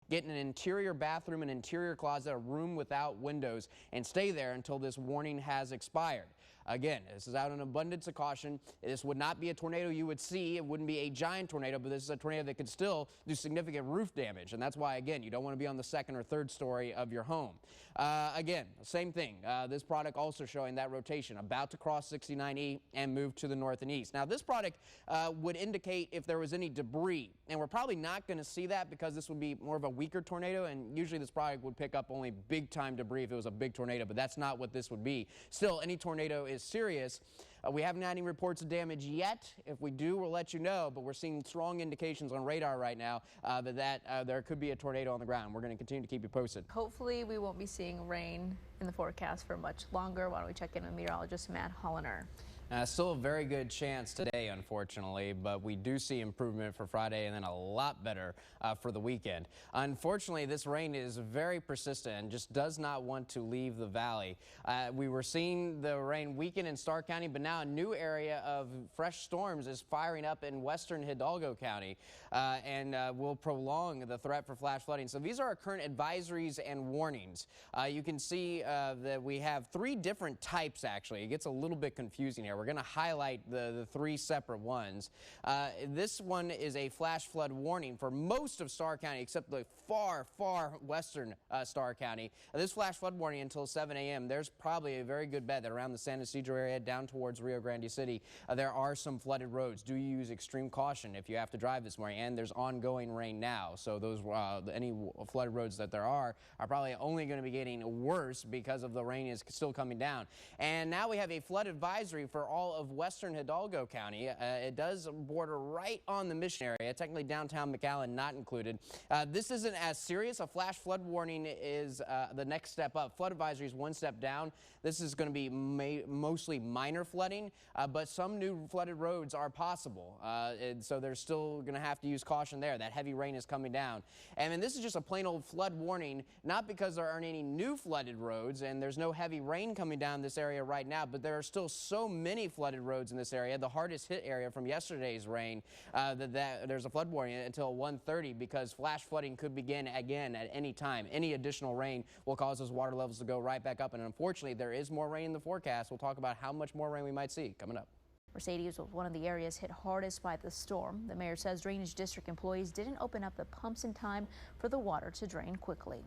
get an interior bathroom, an interior closet, a room without windows, and stay there until this warning has expired. Again, this is out an abundance of caution. This would not be a tornado you would see. It wouldn't be a giant tornado, but this is a tornado that could still do significant roof damage. And that's why, again, you don't want to be on the second or third story of your home. Again, same thing. This product also showing that rotation, about to cross 69E and move to the north and east. Now, this product would indicate if there was any debris. And we're probably not going to see that because this would be more of a weaker tornado. And usually this product would pick up only big-time debris if it was a big tornado. But that's not what this would be. Still, any tornado is serious. We haven't had any reports of damage yet. If we do, we'll let you know, but we're seeing strong indications on radar right now that there could be a tornado on the ground. We're going to continue to keep you posted. Hopefully we won't be seeing rain in the forecast for much longer. Why don't we check in with meteorologist Matt Holiner? Still a very good chance today, unfortunately, but we do see improvement for Friday and then a lot better for the weekend. Unfortunately, this rain is very persistent and just does not want to leave the valley. We were seeing the rain weaken in Stark County, but now a new area of fresh storms is firing up in western Hidalgo County and will prolong the threat for flash flooding. So these are our current advisories and warnings. You can see that we have 3 different types, actually. It gets a little bit confusing here. We're going to highlight the 3 separate ones. This one is a flash flood warning for most of Starr County, except the far, far western Starr County. This flash flood warning until 7 a.m. There's probably a very good bet that around the San Ysidro area down towards Rio Grande City, there are some flooded roads. Do use extreme caution if you have to drive this morning, and there's ongoing rain now. So those any flooded roads that there are probably only going to be getting worse because of the rain is still coming down. And now we have a flood advisory for all of western Hidalgo County. It does border right on the Mission area, technically downtown McAllen not included. This isn't as serious. A flash flood warning is the next step up. Flood advisory is one step down. This is going to be mostly minor flooding, but some new flooded roads are possible. And so they're still going to have to use caution there. That heavy rain is coming down. And then this is just a plain old flood warning, not because there aren't any new flooded roads and there's no heavy rain coming down this area right now, but there are still so many flooded roads in this area, the hardest hit area from yesterday's rain, that there's a flood warning until 1:30 because flash flooding could begin again at any time. Any additional rain will cause those water levels to go right back up, and unfortunately there is more rain in the forecast. We'll talk about how much more rain we might see coming up. Mercedes was one of the areas hit hardest by the storm. The mayor says drainage district employees didn't open up the pumps in time for the water to drain quickly.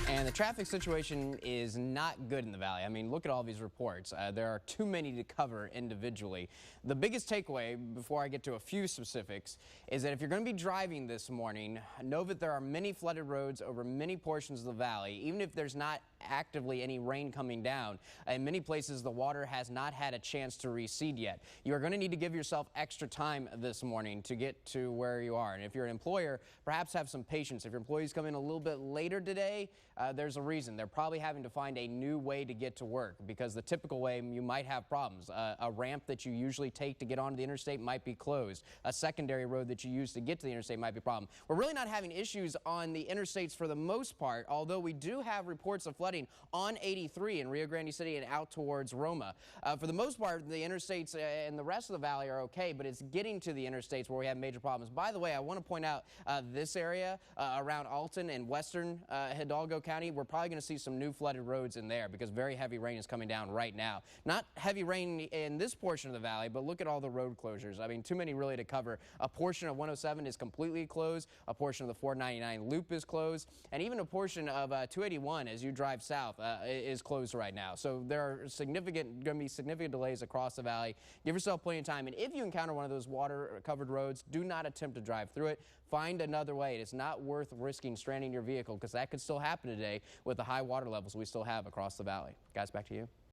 And the traffic situation is not good in the valley. I mean, look at all these reports. There are too many to cover individually. The biggest takeaway, before I get to a few specifics, is that if you're going to be driving this morning, know that there are many flooded roads over many portions of the valley. Even if there's not actively any rain coming down, in many places the water has not had a chance to recede yet. You are going to need to give yourself extra time this morning to get to where you are. And if you're an employer, perhaps have some patience. If your employees come in a little bit later today, there's a reason. They're probably having to find a new way to get to work because the typical way you might have problems. A ramp that you usually take to get onto the interstate might be closed. A secondary road that you use to get to the interstate might be a problem. We're really not having issues on the interstates for the most part, although we do have reports of flooding on 83 in Rio Grande City and out towards Roma. For the most part, the interstates and the rest of the valley are okay, but it's getting to the interstates where we have major problems. By the way, I want to point out this area around Alton and western Hidalgo County, we're probably going to see some new flooded roads in there because very heavy rain is coming down right now. Not heavy rain in this portion of the valley, but look at all the road closures. I mean, too many really to cover. A portion of 107 is completely closed. A portion of the 499 loop is closed. And even a portion of 281 as you drive south is closed right now. So there are going to be significant delays across the valley. Give yourself plenty of time. And if you encounter one of those water-covered roads, do not attempt to drive through it. Find another way. It's not worth risking stranding your vehicle because that could still happen today with the high water levels we still have across the valley. Guys, back to you.